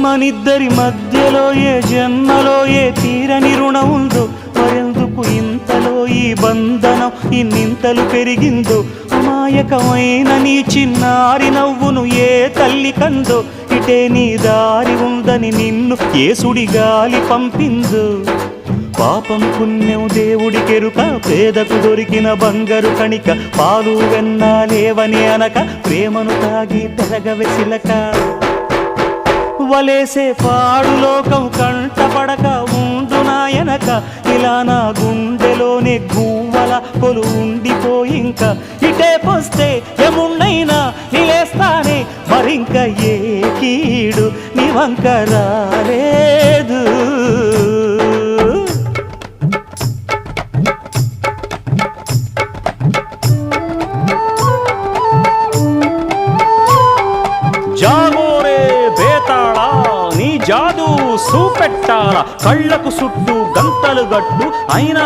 మనిద్దరి మధ్యలో ఏ జన్మలో ఏ తీరని రుణం ఉందో, మరెందుకు ఇంతలో ఈ బంధనం ఇన్నింతలు పెరిగిందో. అమాయకమైన నీ చిన్నారి నవ్వును ఏ తల్లి కందో, ఇటే నీ దారి ఉందని నిన్ను ఏ సుడి గాలి పంపిందో. పాపం పుణ్యం దేవుడికెరుక, పేదకు దొరికిన బంగారు కణిక, పాలు వెన్నాలేవని అనక ప్రేమను తాగి పెరగవెసిలక. వలేసే పాడు లోకం కంటపడక ఉండు నాయనక, ఇలా నా గుండెలోనే గువ్వల కొలు ఉండిపోయింక. ఇటే పోస్తే ఎమున్నైనా నిలేస్తానే, మరింక ఏ కీడు నీ వంక రాలేదు. జాగోరే బేతాళా, నీ జాదు సూపెట్టాల, కళ్ళకు సుట్టు గంతలు గట్టు అయినా